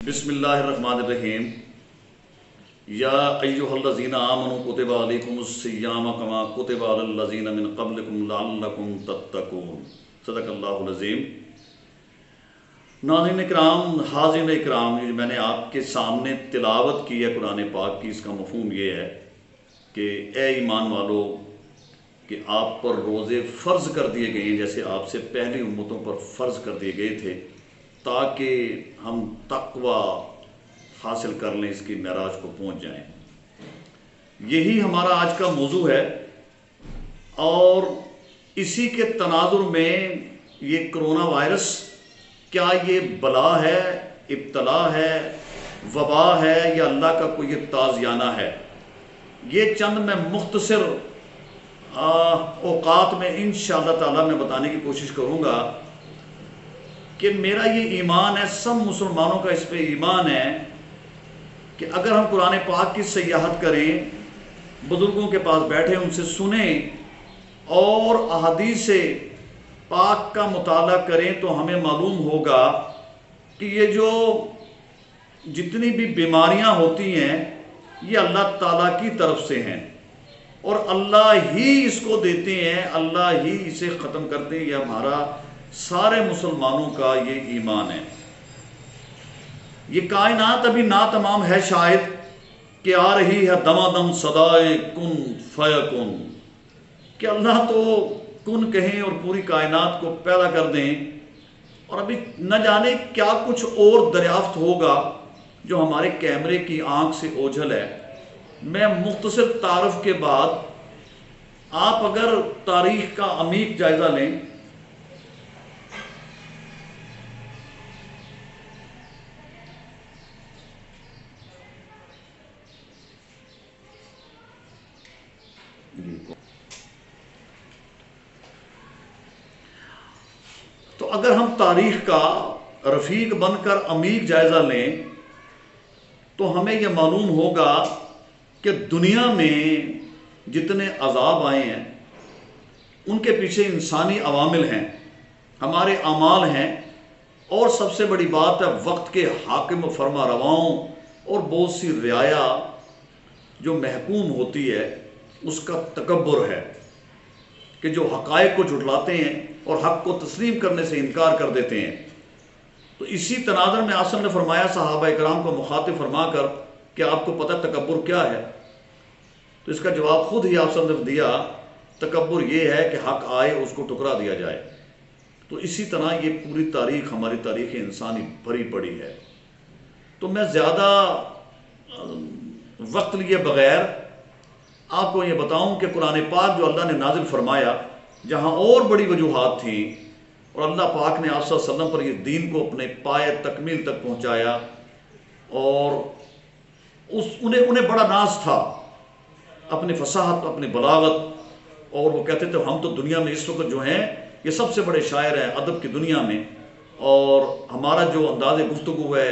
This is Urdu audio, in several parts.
بسم اللہ الرحمن الرحیم یا ایہا الذین آمنوا کتب علیکم الصیام کما کتب علی الذین من قبلکم لعلکم تتقون۔ صدق اللہ العظیم۔ ناظرین اکرام، حاضرین اکرام، میں نے آپ کے سامنے تلاوت کی ہے قرآن پاک کی، اس کا مفہوم یہ ہے کہ اے ایمان والو کہ آپ پر روزے فرض کر دیے گئے ہیں جیسے آپ سے پہلی امتوں پر فرض کر دیے گئے تھے، تاکہ ہم تقوی حاصل کر لیں، اس کی معراج کو پہنچ جائیں۔ یہی ہمارا آج کا موضوع ہے، اور اسی کے تناظر میں یہ کرونا وائرس کیا یہ بلا ہے، ابتلا ہے، وبا ہے، یا اللہ کا کوئی تازیانہ ہے؟ یہ چند میں مختصر اوقات میں انشاءاللہ تعالی میں بتانے کی کوشش کروں گا کہ میرا یہ ایمان ہے، سب مسلمانوں کا اس پہ ایمان ہے کہ اگر ہم قرآن پاک کی سیاحت کریں، بزرگوں کے پاس بیٹھیں، ان سے سنیں اور احادیث پاک کا مطالعہ کریں، تو ہمیں معلوم ہوگا کہ یہ جو جتنی بھی بیماریاں ہوتی ہیں یہ اللہ تعالیٰ کی طرف سے ہیں، اور اللہ ہی اس کو دیتے ہیں، اللہ ہی اسے ختم کرتے ہیں۔ یہ ہمارا سارے مسلمانوں کا یہ ایمان ہے۔ یہ کائنات ابھی ناتمام ہے شاید کہ آ رہی ہے دمادم صدائے کن فیکن، کہ اللہ تو کن کہیں اور پوری کائنات کو پیدا کر دیں، اور ابھی نہ جانے کیا کچھ اور دریافت ہوگا جو ہمارے کیمرے کی آنکھ سے اوجھل ہے۔ میں مختصر تعارف کے بعد، آپ اگر تاریخ کا عمیق جائزہ لیں تو اگر ہم تاریخ کا رفیق بن کر عمیق جائزہ لیں تو ہمیں یہ معلوم ہوگا کہ دنیا میں جتنے عذاب آئے ہیں ان کے پیچھے انسانی عوامل ہیں، ہمارے اعمال ہیں، اور سب سے بڑی بات ہے وقت کے حاکم و فرما رواؤں اور بہت سی رعایا جو محکوم ہوتی ہے اس کا تکبر ہے، کہ جو حقائق کو جھٹلاتے ہیں اور حق کو تسلیم کرنے سے انکار کر دیتے ہیں۔ تو اسی تناظر میں آسم نے فرمایا صحابہ اکرام کو مخاطب فرما کر کہ آپ کو پتہ تکبر کیا ہے؟ تو اس کا جواب خود ہی آسم نے دیا، تکبر یہ ہے کہ حق آئے اس کو ٹکرا دیا جائے۔ تو اسی طرح یہ پوری تاریخ، ہماری تاریخ انسانی بھری پڑی ہے۔ تو میں زیادہ وقت لیے بغیر آپ کو یہ بتاؤں کہ قرآن پاک جو اللہ نے نازل فرمایا، جہاں اور بڑی وجوہات تھیں، اور اللہ پاک نے آپ صلی اللہ علیہ وسلم پر یہ دین کو اپنے پائے تکمیل تک پہنچایا، اور انہیں بڑا ناز تھا اپنی فصاحت، اپنی بلاغت، اور وہ کہتے تھے ہم تو دنیا میں اس وقت جو ہیں یہ سب سے بڑے شاعر ہیں ادب کی دنیا میں، اور ہمارا جو انداز گفتگو ہے،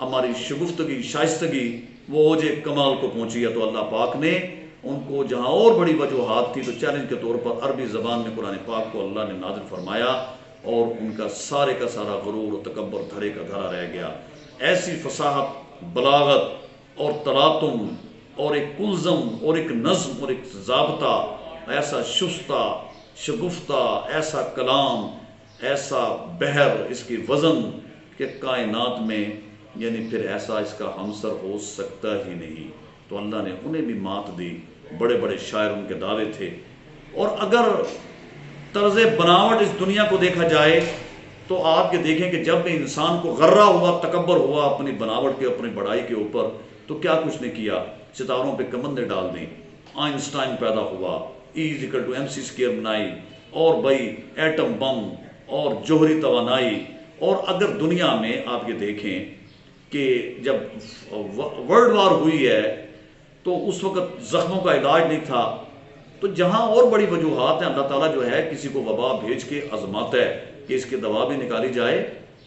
ہماری شگفتگی، شائستگی، وہ اوج کمال کو پہنچی ہے۔ تو اللہ پاک نے ان کو جہاں اور بڑی وجوہات تھی تو چیلنج کے طور پر عربی زبان میں قرآن پاک کو اللہ نے نازل فرمایا، اور ان کا سارا غرور و تکبر دھرے کا دھرا رہ گیا۔ ایسی فصاحت، بلاغت اور تلاطم اور ایک کلزم اور ایک نظم اور ایک ضابطہ، ایسا شستہ شگفتہ، ایسا کلام، ایسا بحر، اس کی وزن کہ کائنات میں یعنی پھر ایسا اس کا ہمسر ہو سکتا ہی نہیں۔ تو اللہ نے انہیں بھی مات دی، بڑے بڑے شاعر ان کے دعوے تھے۔ اور اگر طرز بناوٹ اس دنیا کو دیکھا جائے تو آپ یہ دیکھیں کہ جب انسان کو غرہ ہوا، تکبر ہوا اپنی بناوٹ کے، اپنی بڑائی کے اوپر، تو کیا کچھ نے کیا؟ ستاروں پہ کمندیں ڈال دیں، آئنسٹائن پیدا ہوا، E=mc² بنائی، اور بھائی ایٹم بم اور جوہری توانائی۔ اور اگر دنیا میں آپ یہ دیکھیں کہ جب ورلڈ وار ہوئی ہے تو اس وقت زخموں کا علاج نہیں تھا، تو جہاں اور بڑی وجوہات ہیں، اللہ تعالیٰ جو ہے کسی کو وبا بھیج کے آزماتا ہے کہ اس کی دوا بھی نکالی جائے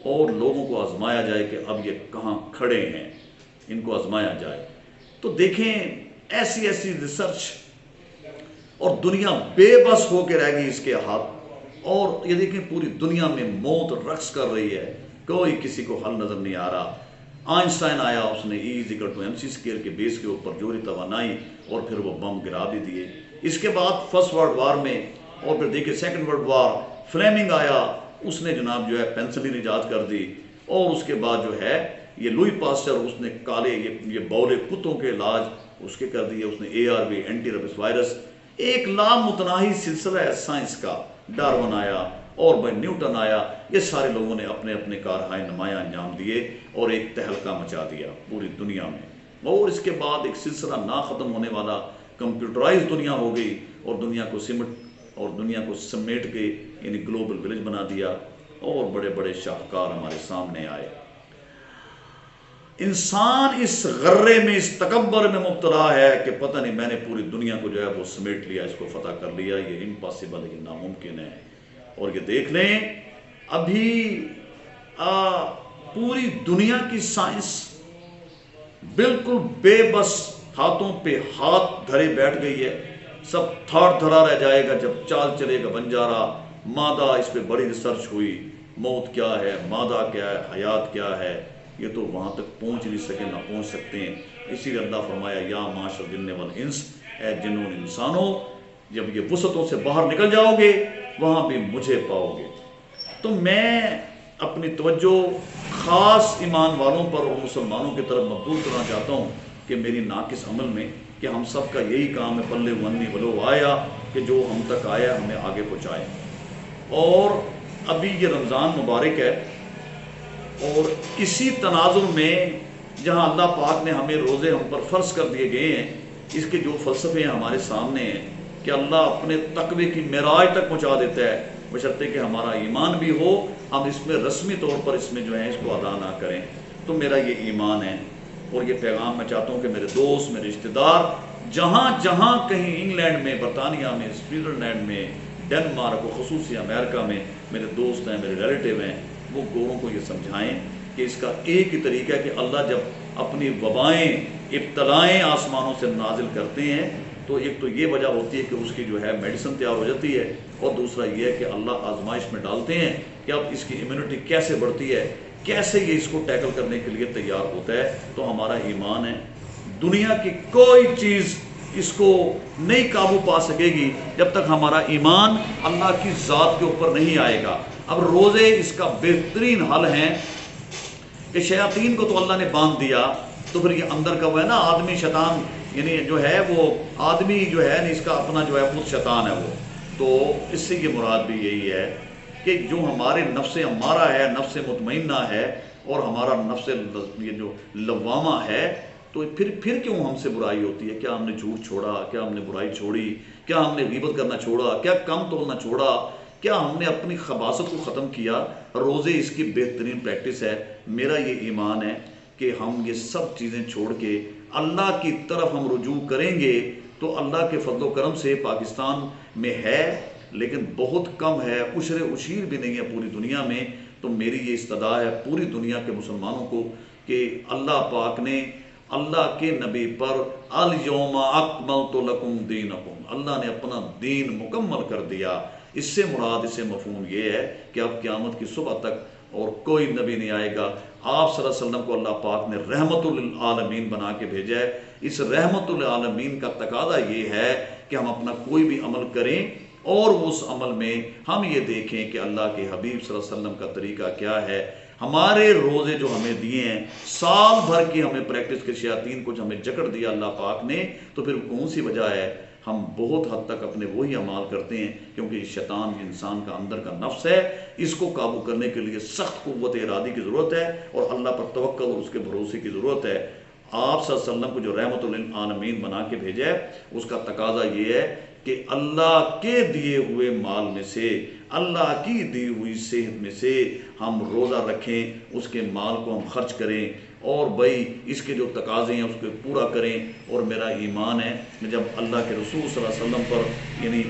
اور لوگوں کو آزمایا جائے کہ اب یہ کہاں کھڑے ہیں، ان کو آزمایا جائے۔ تو دیکھیں ایسی ریسرچ، اور دنیا بے بس ہو کے رہ گئی اس کے ہاتھ، اور یہ دیکھیں پوری دنیا میں موت رقص کر رہی ہے، کوئی کسی کو حل نظر نہیں آ رہا۔ آئنسٹائن آیا، اس نے E=mc اسکیل کے بیس کے اوپر جوہری توانائی اور پھر وہ بم گرا بھی دیے۔ اس کے بعد فرسٹ ورلڈ وار میں اور پھر دیکھیں سیکنڈ ورلڈ وار، فلیمنگ آیا، اس نے جناب جو ہے پینسلین ایجاد کر دی، اور اس کے بعد جو ہے یہ لوئی پاسچر، اس نے کالے یہ بولے کتوں کے علاج اس کے کر دیے، اس نے ARV اینٹی ریبس وائرس، ایک لامتناہی سلسلہ ہے سائنس کا۔ ڈارون آیا اور بھائی نیوٹن آیا، یہ سارے لوگوں نے اپنے اپنے کارہائے نمایاں انجام دیے اور ایک تہلکہ مچا دیا پوری دنیا میں۔ اور اس کے بعد ایک سلسلہ نہ ختم ہونے والا کمپیوٹرائز دنیا ہو گئی، اور دنیا کو سمیٹ کے یعنی گلوبل ولیج بنا دیا، اور بڑے بڑے شاہکار ہمارے سامنے آئے۔ انسان اس غرے میں، اس تکبر میں مبتلا ہے کہ پتہ نہیں میں نے پوری دنیا کو جو ہے وہ سمیٹ لیا، اس کو فتح کر لیا، یہ امپاسبل ہے، یہ ناممکن ہے۔ اور یہ دیکھ لیں ابھی پوری دنیا کی سائنس بالکل بے بس ہاتھوں پہ ہاتھ دھرے بیٹھ گئی ہے، سب تھاڑ دھرا رہ جائے گا جب چال چلے گا بنجارا۔ مادہ، اس پہ بڑی ریسرچ ہوئی، موت کیا ہے، مادہ کیا ہے، حیات کیا ہے، یہ تو وہاں تک پہنچ نہیں سکے، نہ پہنچ سکتے ہیں۔ اسی لیے اللہ فرمایا یا معاشر الجن والانس، اے جنوں انسانوں، جب یہ وسعتوں سے باہر نکل جاؤ گے وہاں بھی مجھے پاؤ گے۔ تو میں اپنی توجہ خاص ایمان والوں پر اور مسلمانوں کی طرف مبذول کرنا چاہتا ہوں کہ میری ناقص عمل میں کہ ہم سب کا یہی کام ہے، پلے ونی ولو آیا، کہ جو ہم تک آیا ہمیں آگے پہنچائے۔ اور ابھی یہ رمضان مبارک ہے، اور اسی تناظر میں جہاں اللہ پاک نے ہمیں روزے ہم پر فرض کر دیے گئے ہیں، اس کے جو فلسفے ہیں ہمارے سامنے ہیں کہ اللہ اپنے تقوی کی معراج تک پہنچا دیتا ہے، بشرطے کہ ہمارا ایمان بھی ہو، ہم اس میں رسمی طور پر اس میں جو ہے اس کو ادا نہ کریں۔ تو میرا یہ ایمان ہے، اور یہ پیغام میں چاہتا ہوں کہ میرے دوست، میرے رشتہ دار جہاں جہاں کہیں انگلینڈ میں، برطانیہ میں، سوئٹزرلینڈ میں، ڈنمارک، خصوصی امریکہ میں میرے دوست ہیں، میرے ریلیٹیو ہیں، وہ گوروں کو یہ سمجھائیں کہ اس کا ایک ہی طریقہ ہے کہ اللہ جب اپنی وبائیں، ابتلائیں آسمانوں سے نازل کرتے ہیں تو ایک تو یہ وجہ ہوتی ہے کہ اس کی جو ہے میڈیسن تیار ہو جاتی ہے، اور دوسرا یہ ہے کہ اللہ آزمائش میں ڈالتے ہیں کہ اب اس کی امیونٹی کیسے بڑھتی ہے، کیسے یہ اس کو ٹیکل کرنے کے لیے تیار ہوتا ہے۔ تو ہمارا ایمان ہے دنیا کی کوئی چیز اس کو نہیں قابو پا سکے گی جب تک ہمارا ایمان اللہ کی ذات کے اوپر نہیں آئے گا۔ اب روزے اس کا بہترین حل ہیں کہ شیاطین کو تو اللہ نے باندھ دیا، تو پھر یہ اندر کا وہ ہے نا آدمی شیطان، یعنی جو ہے وہ آدمی جو ہے اس کا اپنا جو ہے خود شیطان ہے وہ، تو اس سے یہ مراد بھی یہی ہے کہ جو ہمارے نفس امارہ ہے، نفس مطمئنہ ہے، اور ہمارا نفس یہ جو لوامہ ہے، تو پھر کیوں ہم سے برائی ہوتی ہے؟ کیا ہم نے جھوٹ چھوڑا؟ کیا ہم نے برائی چھوڑی؟ کیا ہم نے غیبت کرنا چھوڑا؟ کیا کم تولنا چھوڑا؟ کیا ہم نے اپنی خباثت کو ختم کیا؟ روزے اس کی بہترین پریکٹس ہے۔ میرا یہ ایمان ہے کہ ہم یہ سب چیزیں چھوڑ کے اللہ کی طرف ہم رجوع کریں گے تو اللہ کے فضل و کرم سے پاکستان میں ہے، لیکن بہت کم ہے، عشر عشیر بھی نہیں ہے پوری دنیا میں۔ تو میری یہ استدعا ہے پوری دنیا کے مسلمانوں کو کہ اللہ پاک نے اللہ کے نبی پر الیوم اکملت لکم دینکم، اللہ نے اپنا دین مکمل کر دیا۔ اس سے مراد، اس سے مفہوم یہ ہے کہ اب قیامت کی صبح تک اور کوئی نبی نہیں آئے گا۔ آپ صلی اللہ علیہ وسلم کو اللہ پاک نے رحمت للعالمین بنا کے بھیجا ہے۔ اس رحمت للعالمین کا تقاضا یہ ہے کہ ہم اپنا کوئی بھی عمل کریں اور اس عمل میں ہم یہ دیکھیں کہ اللہ کے حبیب صلی اللہ علیہ وسلم کا طریقہ کیا ہے۔ ہمارے روزے جو ہمیں دیے ہیں، سال بھر کی ہمیں پریکٹس کے شیاطین کو ہمیں جکڑ دیا اللہ پاک نے، تو پھر کون سی وجہ ہے؟ ہم بہت حد تک اپنے وہی اعمال کرتے ہیں، کیونکہ یہ شیطان انسان کا اندر کا نفس ہے، اس کو قابو کرنے کے لیے سخت قوت ارادی کی ضرورت ہے، اور اللہ پر توکل اور اس کے بھروسے کی ضرورت ہے۔ آپ صلی اللہ علیہ وسلم کو جو رحمت للعالمین بنا کے بھیجا ہے، اس کا تقاضا یہ ہے کہ اللہ کے دیے ہوئے مال میں سے، اللہ کی دی ہوئی صحت میں سے ہم روزہ رکھیں، اس کے مال کو ہم خرچ کریں، اور بھائی اس کے جو تقاضے ہیں اس کو پورا کریں۔ اور میرا ایمان ہے کہ جب اللہ کے رسول صلی اللہ علیہ وسلم پر یعنی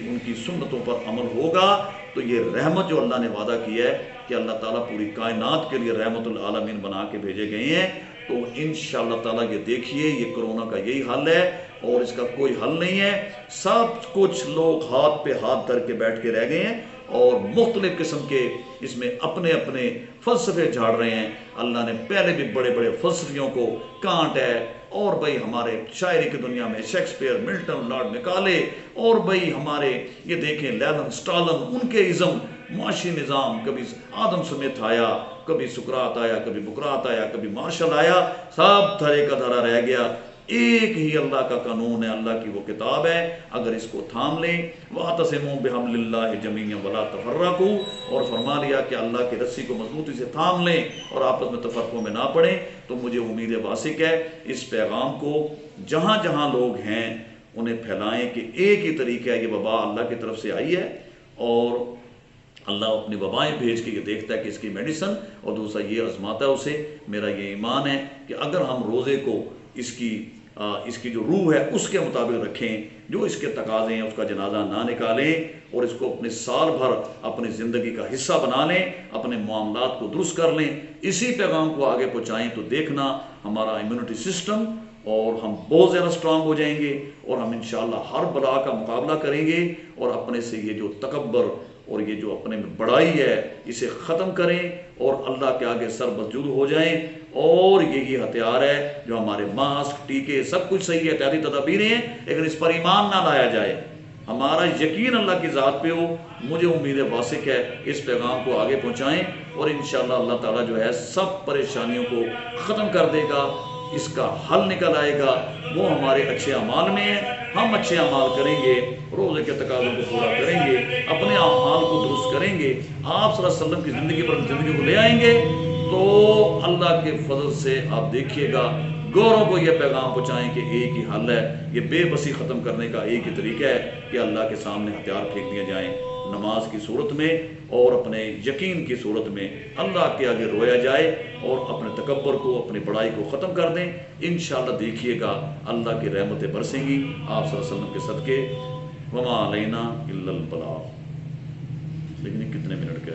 ان کی سنتوں پر عمل ہوگا تو یہ رحمت جو اللہ نے وعدہ کیا ہے کہ اللہ تعالیٰ پوری کائنات کے لیے رحمت العالمین بنا کے بھیجے گئے ہیں، تو انشاءاللہ تعالیٰ یہ دیکھیے یہ کرونا کا یہی حل ہے، اور اس کا کوئی حل نہیں ہے۔ سب کچھ لوگ ہاتھ پہ ہاتھ دھر کے بیٹھ کے رہ گئے ہیں، اور مختلف قسم کے اس میں اپنے اپنے فلسفے جھاڑ رہے ہیں، اللہ نے پہلے بھی بڑے بڑے فلسفیوں کو، کانٹ ہے، اور بھائی ہمارے شاعری کی دنیا میں شیکسپیئر، ملٹن، لارڈ میکالے، اور بھائی ہمارے یہ دیکھیں لیلن سٹالن، ان کے ازم، معاشی نظام، کبھی آدم سمیت آیا، کبھی سقراط آیا، کبھی بکرات آیا، کبھی مارشل آیا، سب دھرے کا دھرا رہ گیا۔ ایک ہی اللہ کا قانون ہے، اللہ کی وہ کتاب ہے، اگر اس کو تھام لیں، وَاعْتَصِمُوا بِحَبْلِ اللَّهِ جَمِيعًا وَلَا تَفَرَّقُوا، اور فرما لیا کہ اللہ کی رسی کو مضبوطی سے تھام لیں اور آپس میں تفرقوں میں نہ پڑیں۔ تو مجھے امید واثق ہے اس پیغام کو جہاں جہاں لوگ ہیں انہیں پھیلائیں کہ ایک ہی طریقہ ہے، یہ وبا اللہ کی طرف سے آئی ہے، اور اللہ اپنی وبائیں بھیج کے یہ دیکھتا ہے کہ اس کی میڈیسن، اور دوسرا یہ آزماتا ہے اسے۔ میرا یہ ایمان ہے کہ اگر ہم روزے کو اس کی جو روح ہے اس کے مطابق رکھیں، جو اس کے تقاضے ہیں اس کا جنازہ نہ نکالیں، اور اس کو اپنے سال بھر اپنی زندگی کا حصہ بنا لیں، اپنے معاملات کو درست کر لیں، اسی پیغام کو آگے پہنچائیں، تو دیکھنا ہمارا امیونٹی سسٹم اور ہم بہت زیادہ اسٹرانگ ہو جائیں گے، اور ہم انشاءاللہ ہر بلا کا مقابلہ کریں گے، اور اپنے سے یہ جو تکبر اور یہ جو اپنے میں بڑائی ہے اسے ختم کریں، اور اللہ کے آگے سر مسجود ہو جائیں۔ اور یہی ہتھیار ہے جو ہمارے ماسک، ٹیکے، سب کچھ صحیح ہے، احتیاطی تدابیریں ہیں، لیکن اس پر ایمان نہ لایا جائے، ہمارا یقین اللہ کی ذات پہ ہو۔ مجھے امید واثق ہے اس پیغام کو آگے پہنچائیں، اور انشاءاللہ اللہ تعالیٰ جو ہے سب پریشانیوں کو ختم کر دے گا، اس کا حل نکل آئے گا۔ وہ ہمارے اچھے اعمال میں ہے، ہم اچھے اعمال کریں گے، روزے کے تقاضوں کو پورا کریں گے، اپنے اعمال کو درست کریں گے، آپ صلی اللہ علیہ وسلم کی زندگی پر زندگی کو لے آئیں گے، تو اللہ کے فضل سے آپ دیکھیے گا گوروں کو یہ پیغام پہنچائیں کہ ایک ہی حل ہے، یہ بے بسی ختم کرنے کا ایک ہی طریقہ ہے کہ اللہ کے سامنے ہتھیار پھینک دیے جائیں، نماز کی صورت میں اور اپنے یقین کی صورت میں اللہ کے آگے رویا جائے، اور اپنے تکبر کو، اپنی بڑائی کو ختم کر دیں۔ انشاءاللہ دیکھیے گا اللہ کی رحمتیں برسیں گی آپ صلی اللہ علیہ وسلم کے صدقے۔ وما علینا الا البلاغ۔ لیکن کتنے منٹ کا ہے؟